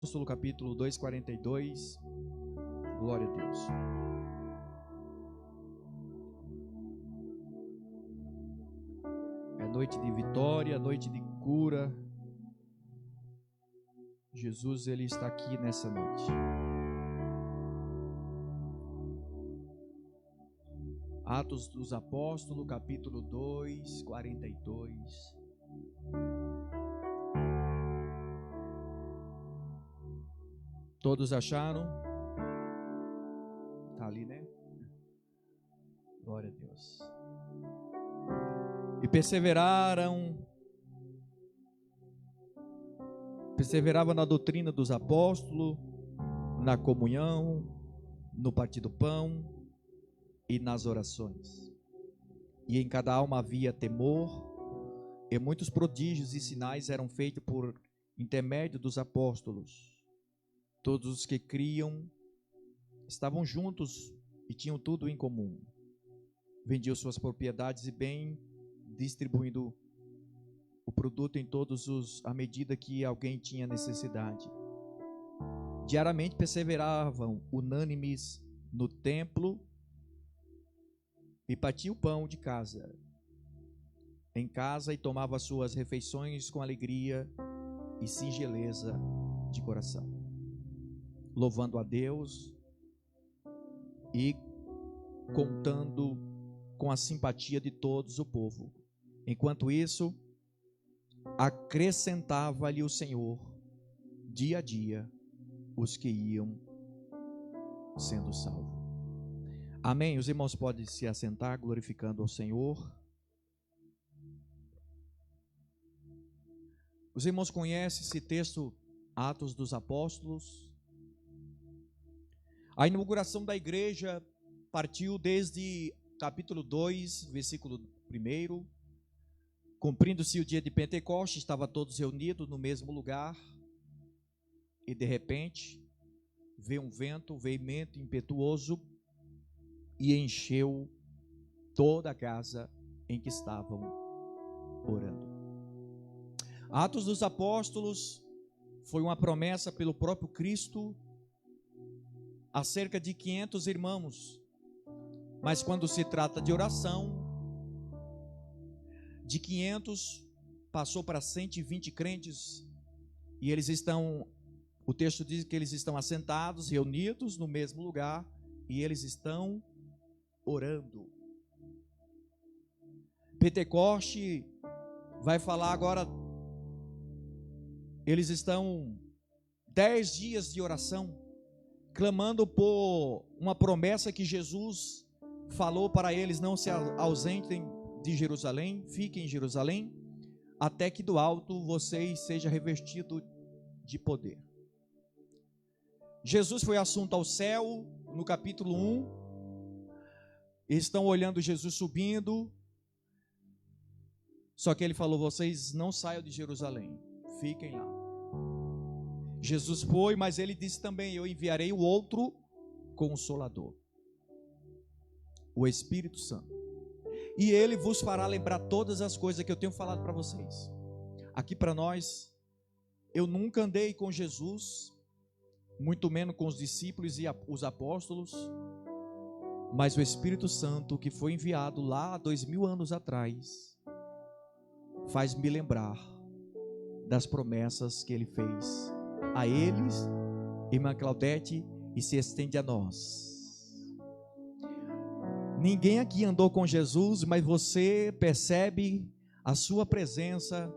Apóstolo capítulo 2, 42. Glória a Deus. É noite de vitória, noite de cura. Jesus, ele está aqui nessa noite. Atos dos Apóstolos, capítulo 2, 42. Todos acharam? Está ali, né? Glória a Deus. E perseveravam na doutrina dos apóstolos, na comunhão, no partir do pão e nas orações. E em cada alma havia temor, e muitos prodígios e sinais eram feitos por intermédio dos apóstolos. Todos os que criam estavam juntos e tinham tudo em comum. Vendiam suas propriedades e bem, distribuindo o produto em todos à medida que alguém tinha necessidade. Diariamente perseveravam unânimes no templo e partiam o pão de casa em casa e tomavam as suas refeições com alegria e singeleza de coração, louvando a Deus e contando com a simpatia de todos o povo. Enquanto isso, acrescentava-lhe o Senhor dia a dia os que iam sendo salvos. Amém. Os irmãos podem se assentar glorificando ao Senhor. Os irmãos conhecem esse texto, Atos dos Apóstolos. A inauguração da igreja partiu desde capítulo 2, versículo 1. Cumprindo-se o dia de Pentecostes, estavam todos reunidos no mesmo lugar. E de repente, veio um vento veemente, impetuoso, e encheu toda a casa em que estavam orando. Atos dos Apóstolos foi uma promessa pelo próprio Cristo a cerca de 500 irmãos, mas quando se trata de oração, de 500 passou para 120 crentes, e eles estão, o texto diz que eles estão assentados, reunidos no mesmo lugar, e eles estão orando. Pentecoste vai falar agora, eles estão 10 dias de oração, clamando por uma promessa que Jesus falou para eles: não se ausentem de Jerusalém, fiquem em Jerusalém, até que do alto vocês sejam revestidos de poder. Jesus foi assunto ao céu, no capítulo 1, eles estão olhando Jesus subindo, só que ele falou: vocês não saiam de Jerusalém, fiquem lá. Jesus foi, mas ele disse também: eu enviarei o outro Consolador, o Espírito Santo, e ele vos fará lembrar todas as coisas que eu tenho falado para vocês. Aqui para nós, eu nunca andei com Jesus, muito menos com os discípulos e os apóstolos, mas o Espírito Santo que foi enviado lá há 2000 anos atrás, faz me lembrar das promessas que ele fez a eles, irmã Claudete, e se estende a nós. Ninguém aqui andou com Jesus, mas você percebe a sua presença,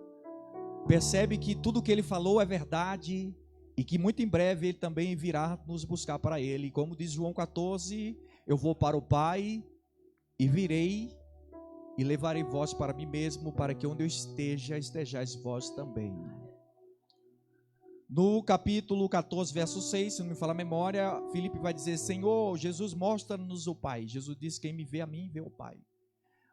percebe que tudo que ele falou é verdade, e que muito em breve ele também virá nos buscar para ele. Como diz João 14, eu vou para o Pai e virei e levarei vós para mim mesmo, para que onde eu esteja, estejais vós também. No capítulo 14, verso 6, se não me falar a memória, Filipe vai dizer: Senhor, Jesus, mostra-nos o Pai. Jesus diz: quem me vê a mim, vê o Pai.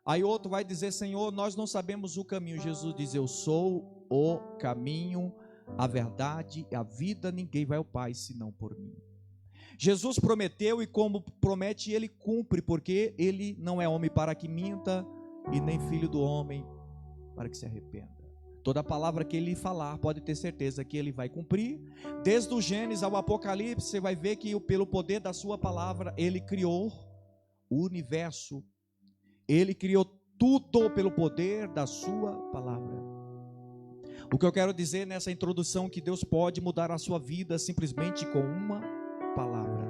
Aí outro vai dizer: Senhor, nós não sabemos o caminho. Jesus diz: eu sou o caminho, a verdade e a vida, ninguém vai ao Pai senão por mim. Jesus prometeu, e como promete, ele cumpre, porque ele não é homem para que minta, e nem filho do homem para que se arrependa. Toda palavra que ele falar, pode ter certeza que ele vai cumprir. Desde o Gênesis ao Apocalipse, você vai ver que pelo poder da sua palavra, ele criou o universo. Ele criou tudo pelo poder da sua palavra. O que eu quero dizer nessa introdução é que Deus pode mudar a sua vida simplesmente com uma palavra.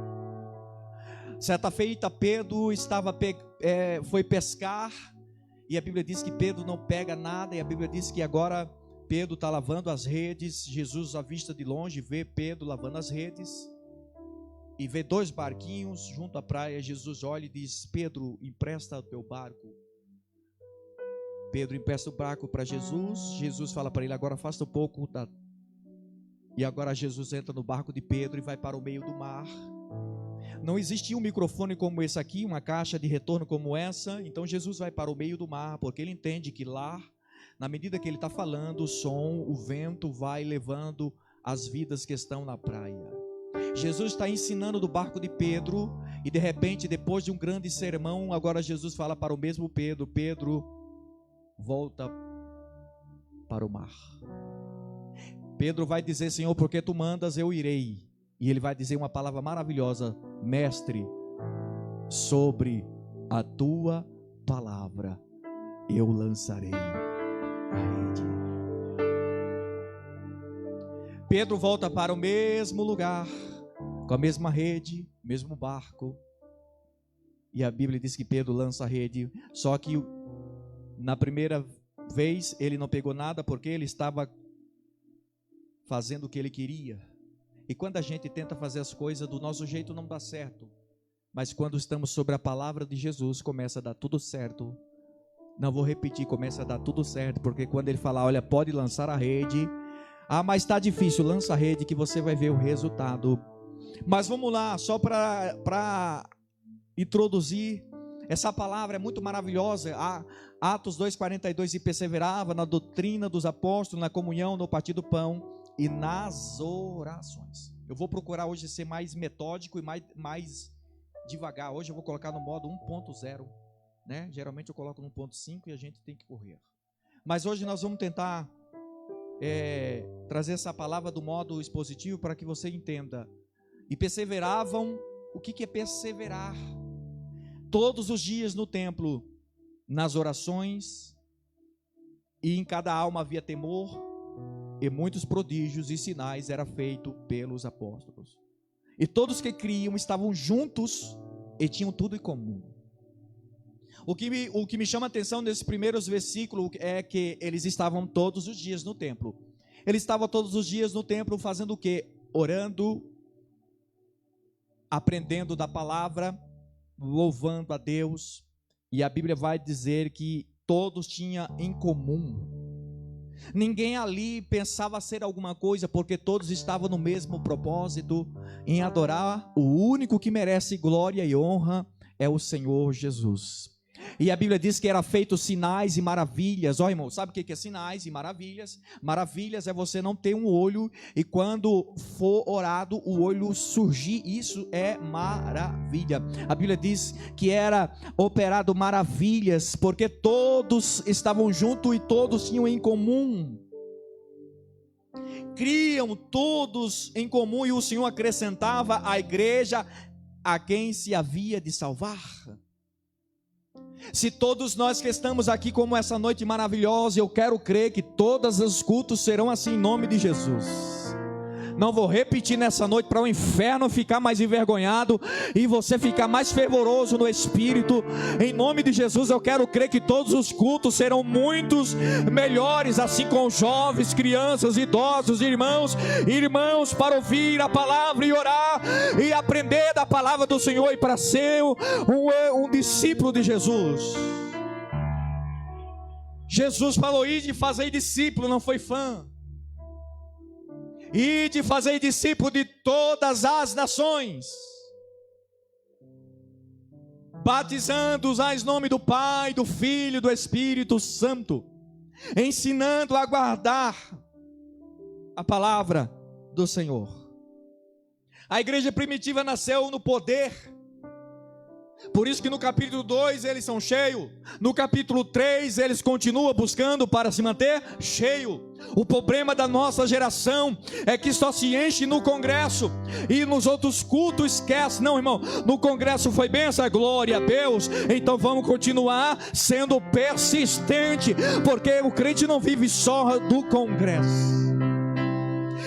Certa feita, Pedro foi pescar, e a Bíblia diz que Pedro não pega nada, e a Bíblia diz que agora Pedro está lavando as redes. Jesus, à vista de longe, vê Pedro lavando as redes, e vê 2 barquinhos junto à praia. Jesus olha e diz: Pedro, empresta o teu barco. Pedro empresta o barco para Jesus. Jesus fala para ele: agora afasta um pouco E agora Jesus entra no barco de Pedro e vai para o meio do mar. Não existia um microfone como esse aqui, uma caixa de retorno como essa. Então Jesus vai para o meio do mar, porque ele entende que lá, na medida que ele está falando, o som, o vento vai levando as vidas que estão na praia. Jesus está ensinando do barco de Pedro, e de repente, depois de um grande sermão, agora Jesus fala para o mesmo Pedro: Pedro, volta para o mar. Pedro vai dizer: Senhor, porque tu mandas, eu irei. E ele vai dizer uma palavra maravilhosa: Mestre, sobre a tua palavra eu lançarei a rede. Pedro volta para o mesmo lugar, com a mesma rede, mesmo barco. E a Bíblia diz que Pedro lança a rede. Só que na primeira vez ele não pegou nada, porque ele estava fazendo o que ele queria. E quando a gente tenta fazer as coisas do nosso jeito, não dá certo. Mas quando estamos sobre a palavra de Jesus, começa a dar tudo certo. Não vou repetir, começa a dar tudo certo, porque quando ele falar: olha, pode lançar a rede. Ah, mas está difícil, lança a rede que você vai ver o resultado. Mas vamos lá, só para introduzir, essa palavra é muito maravilhosa. Atos 2,42, e perseverava na doutrina dos apóstolos, na comunhão, no partir do pão e nas orações. Eu vou procurar hoje ser mais metódico e mais devagar. Hoje eu vou colocar no modo 1.0, né? Geralmente eu coloco no 1.5 e a gente tem que correr. Mas hoje nós vamos tentar trazer essa palavra do modo expositivo para que você entenda. E perseveravam. O que é perseverar? Todos os dias no templo, nas orações, e em cada alma havia temor, e muitos prodígios e sinais eram feitos pelos apóstolos. E todos que criam estavam juntos e tinham tudo em comum. O que me chama a atenção nesses primeiros versículos é que eles estavam todos os dias no templo. Eles estavam todos os dias no templo fazendo o quê? Orando, aprendendo da palavra, louvando a Deus. E a Bíblia vai dizer que todos tinham em comum. Ninguém ali pensava ser alguma coisa, porque todos estavam no mesmo propósito, em adorar o único que merece glória e honra, é o Senhor Jesus. E a Bíblia diz que era feito sinais e maravilhas. Ó, irmão, sabe o que é sinais e maravilhas? Maravilhas é você não ter um olho e quando for orado o olho surgir. Isso é maravilha. A Bíblia diz que era operado maravilhas porque todos estavam juntos e todos tinham em comum. Criam todos em comum, e o Senhor acrescentava à igreja a quem se havia de salvar. Se todos nós que estamos aqui como essa noite maravilhosa, eu quero crer que todos os cultos serão assim em nome de Jesus. Não vou repetir nessa noite para o inferno ficar mais envergonhado e você ficar mais fervoroso no Espírito. Em nome de Jesus eu quero crer que todos os cultos serão muitos melhores, assim com jovens, crianças, idosos, irmãos para ouvir a palavra e orar e aprender da palavra do Senhor e para ser um discípulo de Jesus. Jesus falou: ide fazer discípulo, não foi fã. Ide fazer discípulo de todas as nações, batizando-os em nome do Pai, do Filho e do Espírito Santo, ensinando a guardar a palavra do Senhor. A igreja primitiva nasceu no poder, Por isso que no capítulo 2 eles são cheios. No capítulo 3 eles continuam buscando para se manter cheio. O problema da nossa geração é que só se enche no congresso e nos outros cultos esquece. Não, irmão, no congresso foi benção, glória a Deus. Então vamos continuar sendo persistente, porque o crente não vive só do congresso.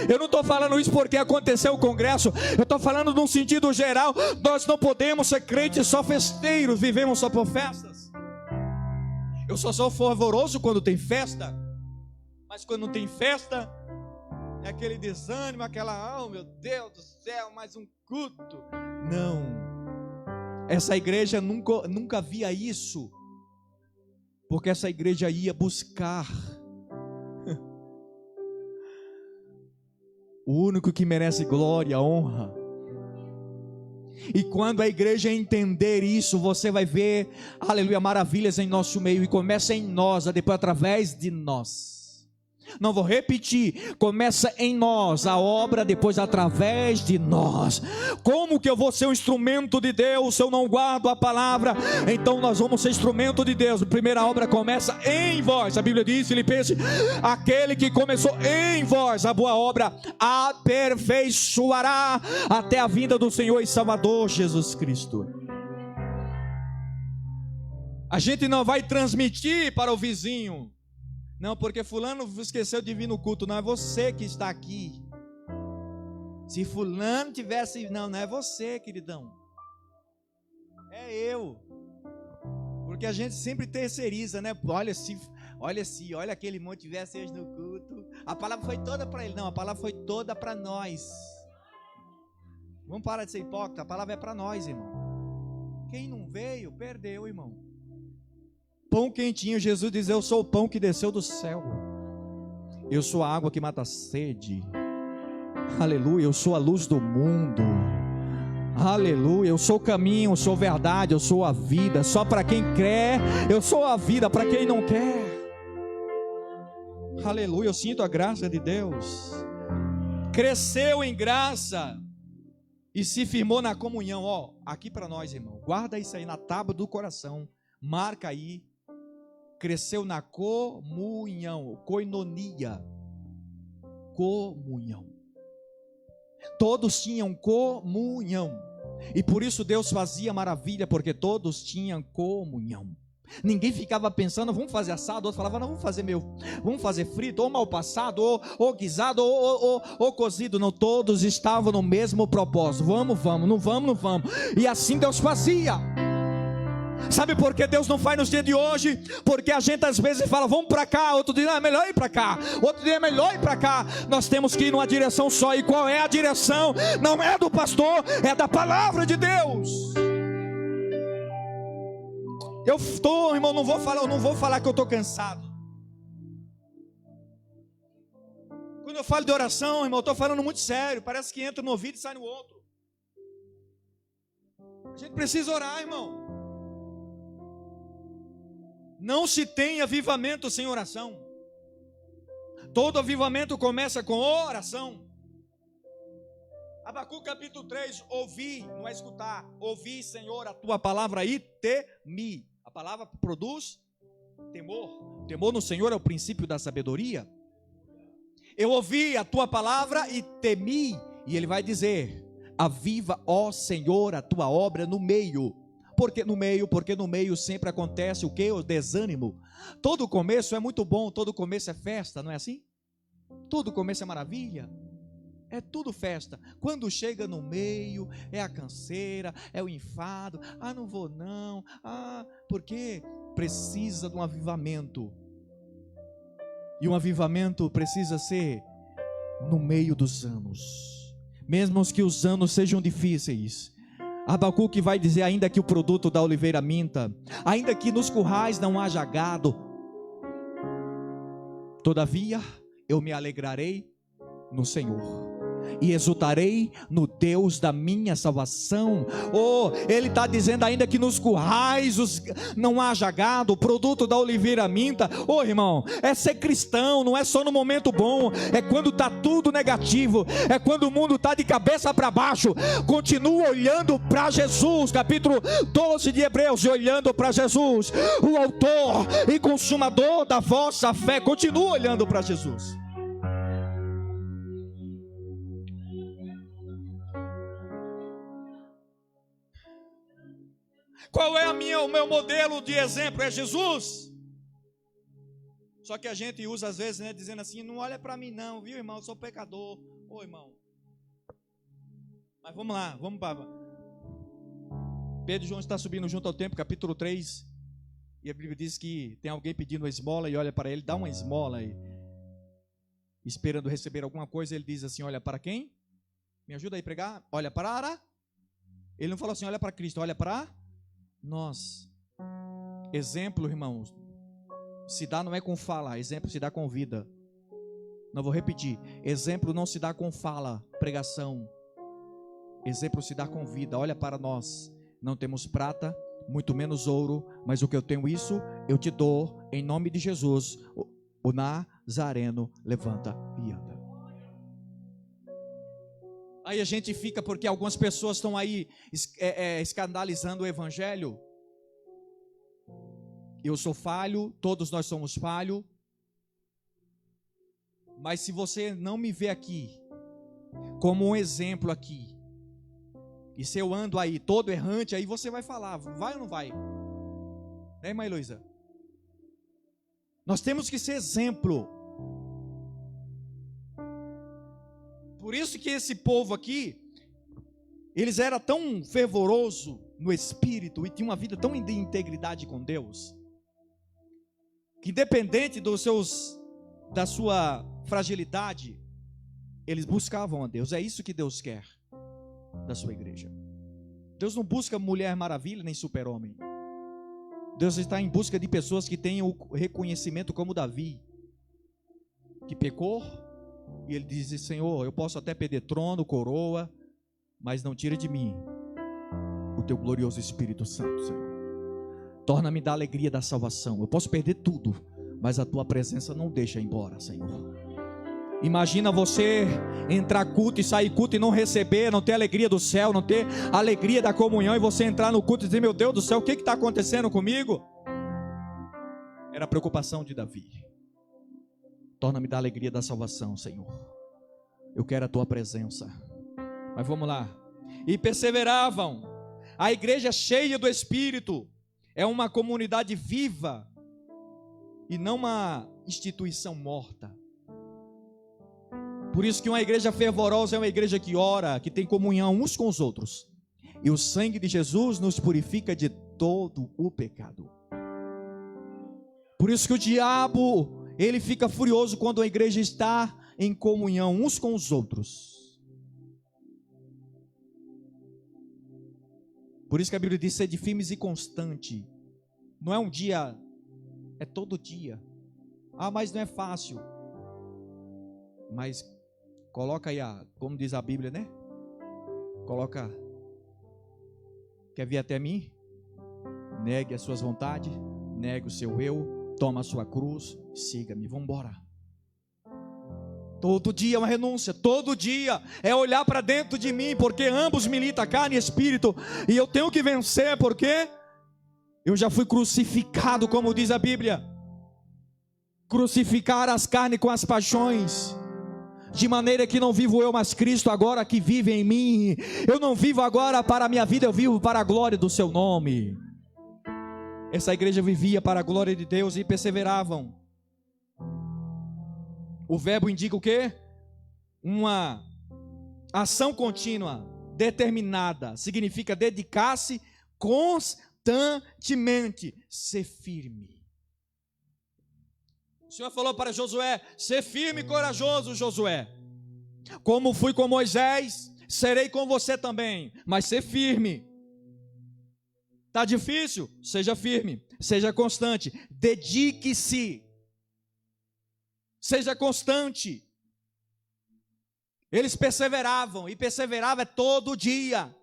Eu não estou falando isso porque aconteceu o congresso, eu estou falando num sentido geral. Nós não podemos ser crentes só festeiros, vivemos só por festas. Eu só sou fervoroso quando tem festa, mas quando não tem festa, é aquele desânimo, aquela, oh meu Deus do céu, mais um culto. Não, essa igreja nunca via isso, porque essa igreja ia buscar o único que merece glória, honra. E quando a igreja entender isso, você vai ver, aleluia, maravilhas em nosso meio. E começa em nós, depois através de nós. Não vou repetir, começa em nós a obra, depois através de nós. Como que eu vou ser um instrumento de Deus se eu não guardo a palavra? Então nós vamos ser instrumento de Deus. A primeira obra começa em vós. A Bíblia diz, Filipenses, aquele que começou em vós a boa obra aperfeiçoará até a vinda do Senhor e Salvador Jesus Cristo. A gente não vai transmitir para o vizinho, não, porque fulano esqueceu de vir no culto. Não, é você que está aqui. Se fulano tivesse... Não é você, queridão. É eu. Porque a gente sempre terceiriza, né? Olha aquele irmão tivesse hoje no culto. A palavra foi toda para ele. Não, a palavra foi toda para nós. Vamos parar de ser hipócrita. A palavra é para nós, irmão. Quem não veio, perdeu, irmão. Pão quentinho, Jesus diz, eu sou o pão que desceu do céu, eu sou a água que mata a sede, aleluia, eu sou a luz do mundo, aleluia, eu sou o caminho, eu sou a verdade, eu sou a vida. Só para quem crê, eu sou a vida, para quem não quer, aleluia, eu sinto a graça de Deus. Cresceu em graça e se firmou na comunhão. Ó, aqui para nós, irmão, guarda isso aí na tábua do coração, marca aí. Cresceu na comunhão, koinonia, comunhão. Todos tinham comunhão, e por isso Deus fazia maravilha, porque todos tinham comunhão. Ninguém ficava pensando, vamos fazer assado, outro falava, não, vamos fazer frito, ou mal passado, ou guisado, ou cozido. Não, todos estavam no mesmo propósito, vamos, não vamos. E assim Deus fazia. Sabe por que Deus não faz nos dias de hoje? Porque a gente às vezes fala, vamos para cá, outro dia é melhor ir para cá, outro dia é melhor ir para cá. Nós temos que ir numa direção só. E qual é a direção? Não é do pastor, é da palavra de Deus. Irmão, não vou falar que eu estou cansado. Quando eu falo de oração, irmão, eu estou falando muito sério. Parece que entra no ouvido e sai no outro. A gente precisa orar, irmão. Não se tem avivamento sem oração. Todo avivamento começa com oração. Abacuque capítulo 3, ouvi, não é escutar. Ouvi, Senhor, a tua palavra e temi. A palavra produz temor. Temor no Senhor é o princípio da sabedoria. Eu ouvi a tua palavra e temi. E ele vai dizer, aviva, ó Senhor, a tua obra no meio. Porque no meio sempre acontece o que? O desânimo. Todo começo é muito bom, todo começo é festa, não é assim? Todo começo é maravilha, é tudo festa. Quando chega no meio, é a canseira, é o enfado. Ah, não vou não. Ah, porque precisa de um avivamento. E um avivamento precisa ser no meio dos anos. Mesmo que os anos sejam difíceis, Abacuque vai dizer, ainda que o produto da oliveira minta, ainda que nos currais não haja gado, todavia eu me alegrarei no Senhor. e exultarei no Deus da minha salvação. Oh, ele está dizendo ainda que nos currais não haja gado, produto da oliveira minta. Oh, irmão, é ser cristão, não é só no momento bom, é quando está tudo negativo, é quando o mundo está de cabeça para baixo. Continua olhando para Jesus, capítulo 12 de Hebreus, e olhando para Jesus, o autor e consumador da vossa fé. Continua olhando para Jesus. Qual é o meu modelo de exemplo? É Jesus. Só que a gente usa às vezes, né, dizendo assim: não olha para mim não, viu, irmão, eu sou pecador. Ô, irmão, mas vamos lá, vamos para Pedro e João está subindo junto ao templo, capítulo 3, e a Bíblia diz que tem alguém pedindo uma esmola, e olha para ele, dá uma esmola, e esperando receber alguma coisa. Ele diz assim: olha para quem? Me ajuda aí a pregar. Olha para... Ele não falou assim: olha para Cristo, olha para nós. Exemplo, irmãos, se dá não é com fala, exemplo se dá com vida. Não vou repetir: exemplo não se dá com fala, pregação. Exemplo se dá com vida. Olha para nós. Não temos prata, muito menos ouro, mas o que eu tenho, isso eu te dou, em nome de Jesus. O Nazareno levanta e anda. Aí a gente fica, porque algumas pessoas estão aí escandalizando o evangelho. Eu sou falho, todos nós somos falhos. Mas se você não me vê aqui como um exemplo aqui, e se eu ando aí todo errante, aí você vai falar, vai ou não vai? Né, irmã Heloísa? Nós temos que ser exemplo. Por isso que esse povo aqui, eles eram tão fervorosos no espírito e tinham uma vida tão de integridade com Deus, que independente da sua fragilidade, eles buscavam a Deus. É isso que Deus quer da sua igreja. Deus não busca mulher maravilha nem super-homem. Deus está em busca de pessoas que tenham o reconhecimento como Davi, que pecou, e ele diz: Senhor, eu posso até perder trono, coroa, mas não tira de mim o teu glorioso Espírito Santo, Senhor. Torna-me da alegria da salvação. Eu posso perder tudo, mas a tua presença não deixa embora, Senhor. Imagina você entrar culto e sair culto e não receber, não ter alegria do céu, não ter alegria da comunhão, e você entrar no culto e dizer: meu Deus do céu, o que está acontecendo comigo? Era a preocupação de Davi. Torna-me da alegria da salvação, Senhor. Eu quero a tua presença. Mas vamos lá. E perseveravam. A igreja cheia do Espírito é uma comunidade viva e não uma instituição morta. Por isso que uma igreja fervorosa é uma igreja que ora, que tem comunhão uns com os outros. E o sangue de Jesus nos purifica de todo o pecado. Por isso que o diabo, ele fica furioso quando a igreja está em comunhão uns com os outros. Por isso que a Bíblia diz: sede firmes e constante. Não é um dia, é todo dia. Ah, mas não é fácil. Mas coloca aí, como diz a Bíblia, né? Coloca: quer vir até mim? Negue as suas vontades, negue o seu eu, toma a sua cruz, siga-me, vamos embora. Todo dia é uma renúncia, todo dia é olhar para dentro de mim, porque ambos militam, carne e espírito, e eu tenho que vencer, porque eu já fui crucificado, como diz a Bíblia. Crucificar as carnes com as paixões, de maneira que não vivo eu, mas Cristo agora que vive em mim. Eu não vivo agora para a minha vida, eu vivo para a glória do seu nome. Essa igreja vivia para a glória de Deus e perseveravam. O verbo indica o quê? Uma ação contínua, determinada. Significa dedicar-se constantemente, ser firme. O Senhor falou para Josué: ser firme e corajoso, Josué. Como fui com Moisés, serei com você também. Mas ser firme. Está difícil? Seja firme, seja constante, dedique-se. Seja constante. Eles perseveravam, e perseverava todo dia.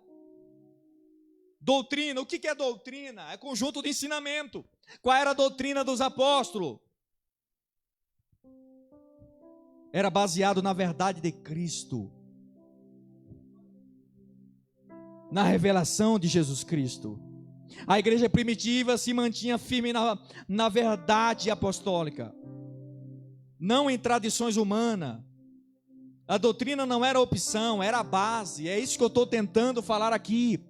Doutrina, o que é doutrina? É conjunto de ensinamento. Qual era a doutrina dos apóstolos? Era baseado na verdade de Cristo, na revelação de Jesus Cristo. A igreja primitiva se mantinha firme na verdade apostólica, não em tradições humanas. A doutrina não era opção, era a base. É isso que eu estou tentando falar aqui.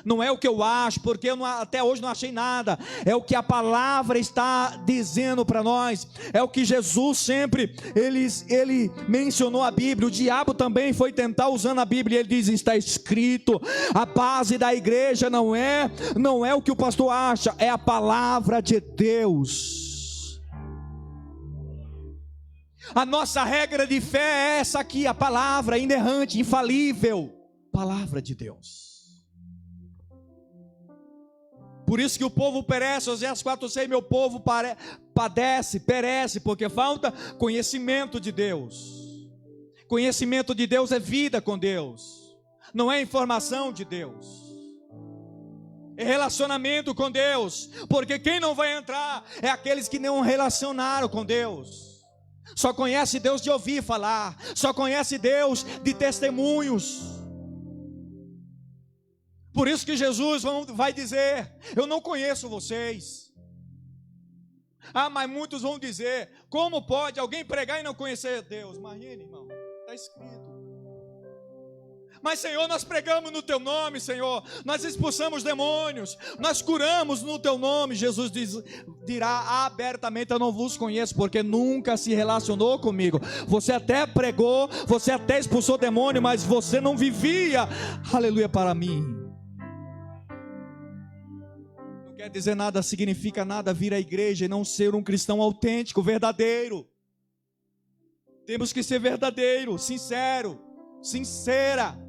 Não é o que eu acho, porque até hoje não achei nada. É o que a palavra está dizendo para nós. É o que Jesus sempre, ele mencionou a Bíblia. O diabo também foi tentar usando a Bíblia. Ele diz, está escrito. A base da igreja não é o que o pastor acha, é a palavra de Deus. A nossa regra de fé é essa aqui, a palavra inerrante, infalível, palavra de Deus. Por isso que o povo perece, Oséias 4:6, meu povo perece, porque falta conhecimento de Deus. Conhecimento de Deus é vida com Deus, não é informação de Deus, é relacionamento com Deus, porque quem não vai entrar é aqueles que não relacionaram com Deus. Só conhece Deus de ouvir falar, só conhece Deus de testemunhos. Por isso que Jesus vai dizer, eu não conheço vocês. Mas muitos vão dizer, como pode alguém pregar e não conhecer Deus? Imagine, irmão, está escrito. Mas Senhor, nós pregamos no teu nome, Senhor, nós expulsamos demônios, nós curamos no teu nome. Jesus dirá abertamente, eu não vos conheço, porque nunca se relacionou comigo. Você até pregou, você até expulsou demônio, mas você não vivia, aleluia, para mim. Não quer dizer nada, significa nada vir à igreja e não ser um cristão autêntico, verdadeiro. Temos que ser verdadeiro, sincero, sincera.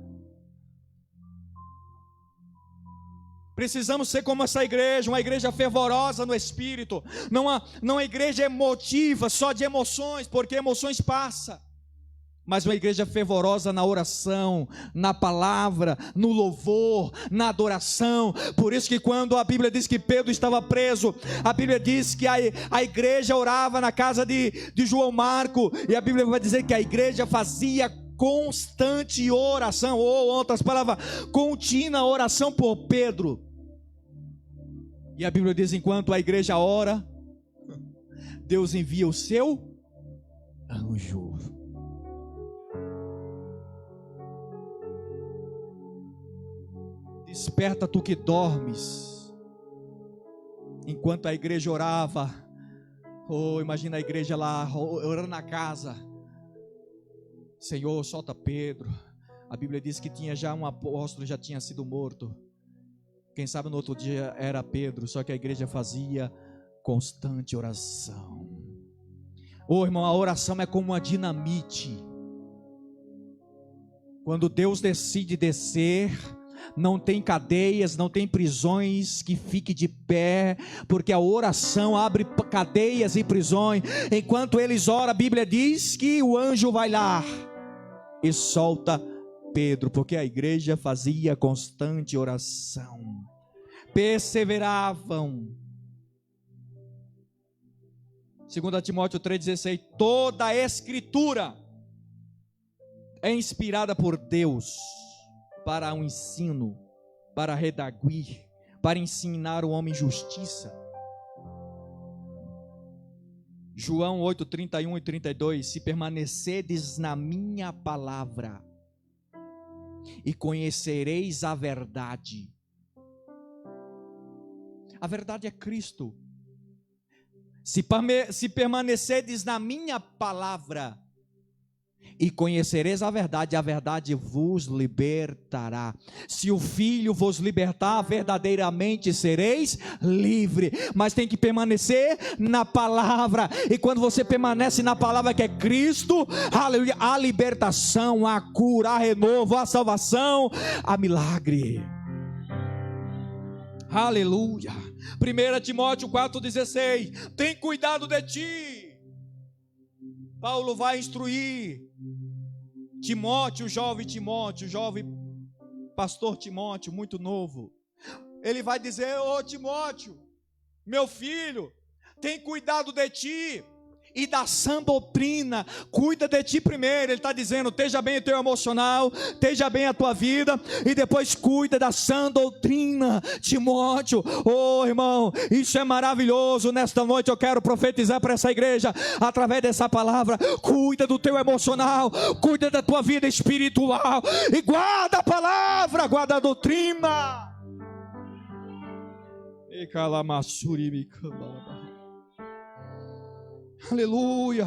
Precisamos ser como essa igreja, uma igreja fervorosa no espírito, não uma igreja emotiva, só de emoções, porque emoções passam, mas uma igreja fervorosa na oração, na palavra, no louvor, na adoração. Por isso que quando a Bíblia diz que Pedro estava preso, a Bíblia diz que a igreja orava na casa de João Marco, e a Bíblia vai dizer que a igreja fazia constante oração, ou outras palavras, contínua oração por Pedro. E a Bíblia diz, enquanto a igreja ora, Deus envia o seu anjo. Desperta tu que dormes. Enquanto a igreja orava, imagina a igreja lá orando na casa. Senhor, solta Pedro. A Bíblia diz que tinha já um apóstolo, já tinha sido morto. Quem sabe no outro dia era Pedro, só que a igreja fazia constante oração. Irmão, a oração é como uma dinamite. Quando Deus decide descer, não tem cadeias, não tem prisões que fique de pé, porque a oração abre cadeias e prisões. Enquanto eles oram, a Bíblia diz que o anjo vai lá e solta Pedro, porque a igreja fazia constante oração, perseveravam. 2 Timóteo 3,16, toda a escritura é inspirada por Deus para o ensino, para redarguir, para ensinar o homem justiça. João 8, 31 e 32, se permanecerdes na minha palavra, e conhecereis a verdade. A verdade é Cristo. Se permanecerdes na minha palavra, e conhecereis a verdade vos libertará. Se o Filho vos libertar, verdadeiramente sereis livre. Mas tem que permanecer na palavra. E quando você permanece na palavra que é Cristo, aleluia, a libertação, a cura, a renovo, a salvação, a milagre. Aleluia. 1 Timóteo 4,16, tem cuidado de ti. Paulo vai instruir Timóteo, o jovem pastor Timóteo, muito novo, ele vai dizer: ô Timóteo, meu filho, tem cuidado de ti e da sã doutrina, cuida de ti primeiro. Ele está dizendo: esteja bem o teu emocional, esteja bem a tua vida, e depois cuida da sã doutrina, Timóteo. Oh irmão, isso é maravilhoso. Nesta noite eu quero profetizar para essa igreja, através dessa palavra: cuida do teu emocional, cuida da tua vida espiritual, e guarda a palavra, guarda a doutrina. E calamassuri me cambala. Aleluia.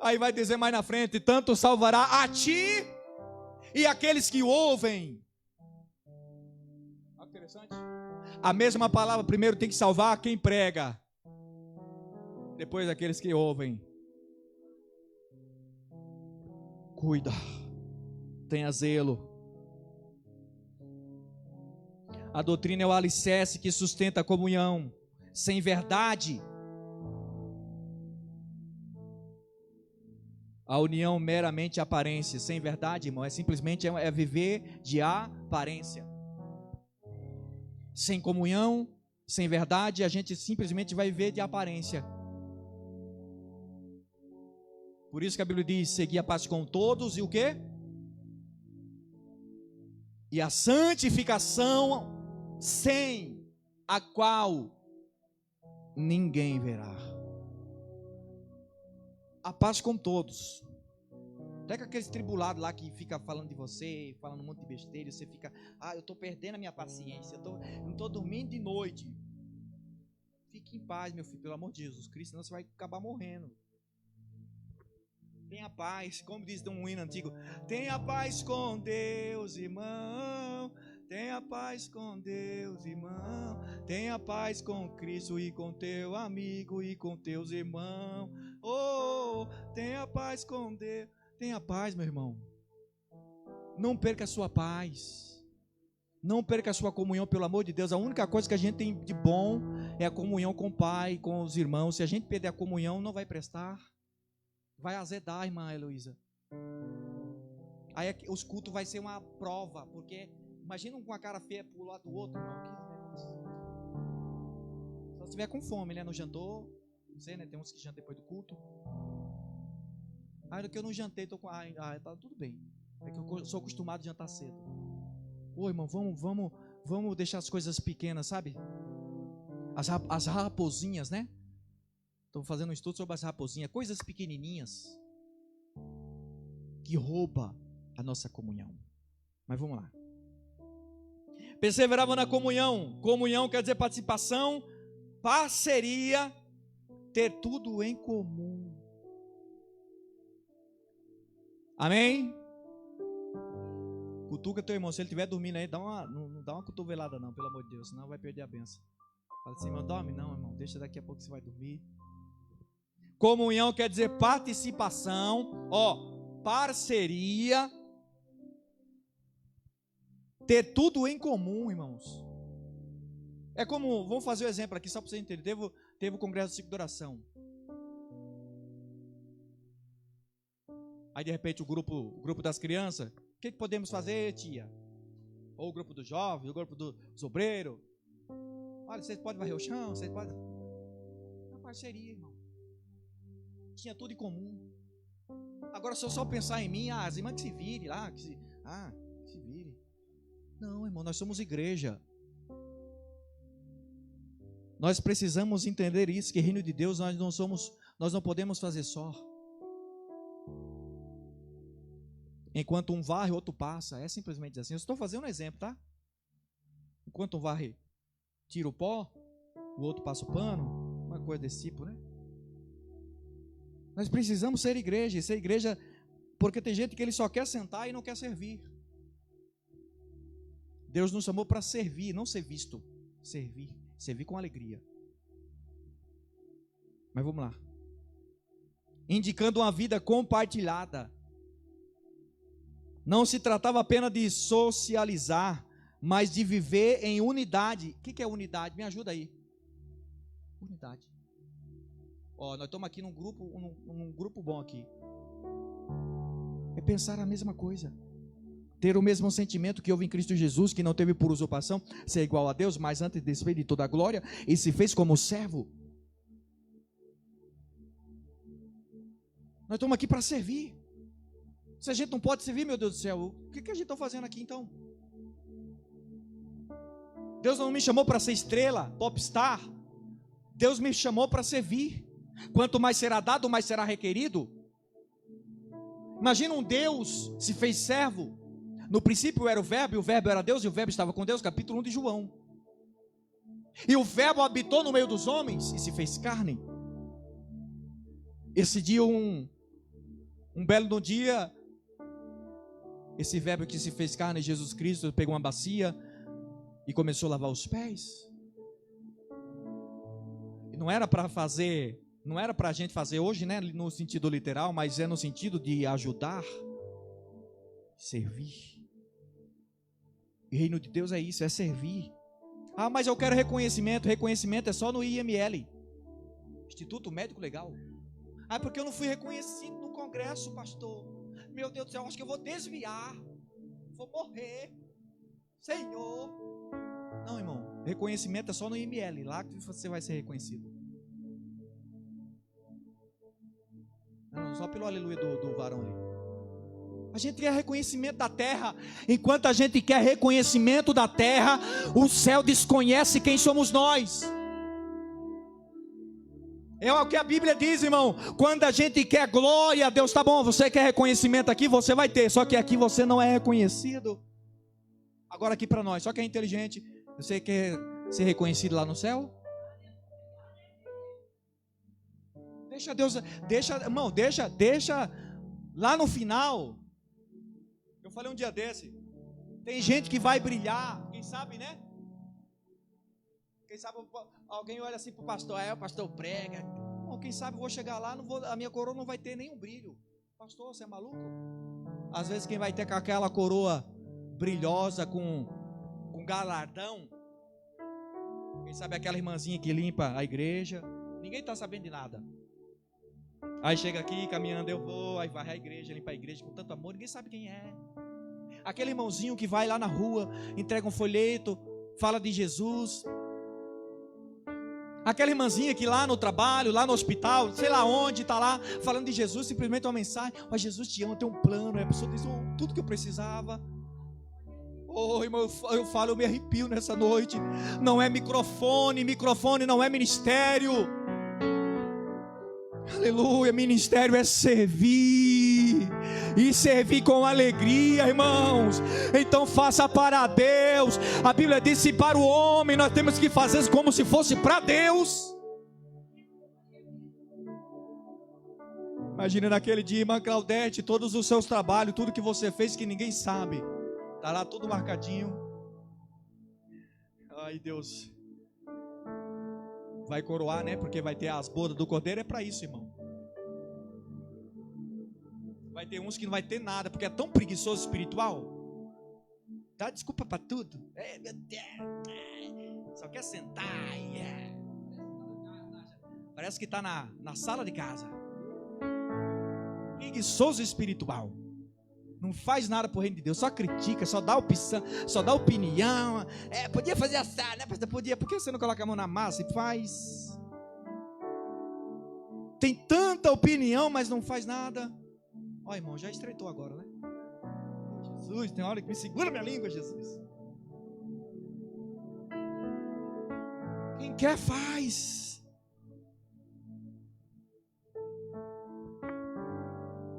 Aí vai dizer mais na frente: tanto salvará a ti e aqueles que ouvem. Interessante. A mesma palavra primeiro tem que salvar quem prega, depois aqueles que ouvem. Cuida, tenha zelo. A doutrina é o alicerce que sustenta a comunhão. Sem verdade, a união meramente aparência. Sem verdade, irmão, simplesmente viver de aparência. Sem comunhão, sem verdade, a gente simplesmente vai viver de aparência. Por isso que a Bíblia diz: seguir a paz com todos e o quê? E a santificação, sem a qual ninguém verá. A paz com todos. Até com aqueles tribulados lá que fica falando de você, falando um monte de besteira, você fica: eu estou perdendo a minha paciência, eu não estou dormindo de noite. Fique em paz, meu filho, pelo amor de Jesus Cristo, senão você vai acabar morrendo. Tenha paz, como diz um hino antigo: tenha paz com Deus, irmão. Tenha paz com Deus, irmão. Tenha paz com Cristo e com teu amigo e com teus irmãos. Oh, tenha paz com Deus. Tenha paz, meu irmão. Não perca a sua paz. Não perca a sua comunhão, pelo amor de Deus. A única coisa que a gente tem de bom é a comunhão com o Pai, com os irmãos. Se a gente perder a comunhão, não vai prestar. Vai azedar, irmã Heloísa. Aí os cultos vai ser uma prova, porque imagina um com a cara feia pro lado do outro, irmão. Que negócio. Só se tiver com fome, né? Não jantou. Não sei, né? Tem uns que jantam depois do culto. Do que eu não jantei, tô com. Tá tudo bem. É que eu sou acostumado a jantar cedo. Ô, irmão, vamos deixar as coisas pequenas, sabe? As raposinhas, né? Estou fazendo um estudo sobre as raposinhas, coisas pequenininhas que roubam a nossa comunhão. Mas vamos lá. Perseveravam na comunhão. Comunhão quer dizer participação, parceria, ter tudo em comum. Amém? Cutuca teu irmão, se ele estiver dormindo aí, não dá uma cotovelada não, pelo amor de Deus, senão vai perder a benção. Fala assim: irmão, dorme não, irmão, deixa, daqui a pouco você vai dormir. Comunhão quer dizer participação, parceria, ter tudo em comum, irmãos. É como, vamos fazer o um exemplo aqui só para você entender. Teve o congresso de ciclo de oração. Aí de repente o grupo das crianças: o que podemos fazer, tia? Ou o grupo dos jovens, o grupo dos obreiros: olha, vocês podem varrer o chão, vocês podem. É uma parceria, irmão. Tinha tudo em comum. Agora se eu só pensar em mim, as irmãs que se virem lá, que se virem. Não, irmão, nós somos igreja. Nós precisamos entender isso, que reino de Deus nós não podemos fazer só. Enquanto um varre, o outro passa. É simplesmente assim. Eu estou fazendo um exemplo, tá? Enquanto um varre, tira o pó, o outro passa o pano, uma coisa desse tipo, né? Nós precisamos ser igreja. Ser igreja, porque tem gente que ele só quer sentar e não quer servir. Deus nos chamou para servir, não ser visto. Servir com alegria. Mas vamos lá. Indicando uma vida compartilhada. Não se tratava apenas de socializar, mas de viver em unidade. O que é unidade? Me ajuda aí. Unidade. Nós estamos aqui num grupo bom aqui. é pensar a mesma coisa. Ter o mesmo sentimento que houve em Cristo Jesus, que não teve por usurpação ser igual a Deus, mas antes desfez de toda a glória e se fez como servo. Nós estamos aqui para servir. Se a gente não pode servir, meu Deus do céu, o que a gente está fazendo aqui então? Deus não me chamou para ser estrela, popstar. Deus me chamou para servir. Quanto mais será dado, mais será requerido. Imagina um Deus se fez servo. No princípio era o verbo, e o verbo era Deus, e o verbo estava com Deus, capítulo 1 de João. E o verbo habitou no meio dos homens e se fez carne. Esse dia, um belo dia, esse verbo que se fez carne, Jesus Cristo, pegou uma bacia e começou a lavar os pés. E não era para fazer, não era para a gente fazer hoje, né, no sentido literal, mas é no sentido de ajudar, servir. E o reino de Deus é isso, é servir. Ah, mas eu quero reconhecimento. Reconhecimento é só no IML, Instituto Médico Legal. Ah, porque eu não fui reconhecido no congresso, pastor. Meu Deus do céu, acho que eu vou desviar, vou morrer, Senhor. Não, irmão, reconhecimento é só no IML, lá que você vai ser reconhecido. Não, só pelo aleluia do varão ali. A gente quer reconhecimento da terra. Enquanto a gente quer reconhecimento da terra, o céu desconhece quem somos nós. É o que a Bíblia diz, irmão. Quando a gente quer glória a Deus, tá bom, você quer reconhecimento aqui, você vai ter. Só que aqui você não é reconhecido. Agora aqui para nós, só que é inteligente. Você quer ser reconhecido lá no céu? Deixa Deus, irmão, deixa lá no final. Eu falei um dia desse, tem gente que vai brilhar, quem sabe, né? Quem sabe alguém olha assim para o pastor, o pastor prega. Bom, quem sabe eu vou chegar lá, a minha coroa não vai ter nenhum brilho. Pastor, você é maluco? Às vezes quem vai ter com aquela coroa brilhosa, com galardão, quem sabe aquela irmãzinha que limpa a igreja, ninguém está sabendo de nada. Aí chega aqui, caminhando, eu vou, aí vai à igreja, limpa a igreja com tanto amor, ninguém sabe quem é. Aquele irmãozinho que vai lá na rua, entrega um folheto, fala de Jesus. Aquela irmãzinha que lá no trabalho, lá no hospital, sei lá onde, está lá, falando de Jesus, simplesmente uma mensagem, ó, Jesus te ama, tem um plano, a pessoa diz, tudo que eu precisava. Oh, irmão, eu falo, eu me arrepio nessa noite. Não é microfone não é ministério. Aleluia, ministério é servir, e servir com alegria, irmãos. Então faça para Deus. A Bíblia diz, se para o homem nós temos que fazer como se fosse para Deus. Imagina naquele dia, irmã Claudete, todos os seus trabalhos, tudo que você fez que ninguém sabe, está lá tudo marcadinho. Ai, Deus vai coroar, né? Porque vai ter as bodas do cordeiro, é para isso, irmão. Vai ter uns que não vai ter nada, porque é tão preguiçoso espiritual. Dá desculpa para tudo. Meu Deus, só quer sentar. Parece que está na sala de casa. Preguiçoso espiritual. Não faz nada por reino de Deus, só critica, só dá opinião. Podia fazer assado, né, pastor? Podia. Por que você não coloca a mão na massa e faz? Tem tanta opinião, mas não faz nada. Ó, irmão, já estreitou agora, né? Jesus, tem hora que me segura minha língua, Jesus. Quem quer faz.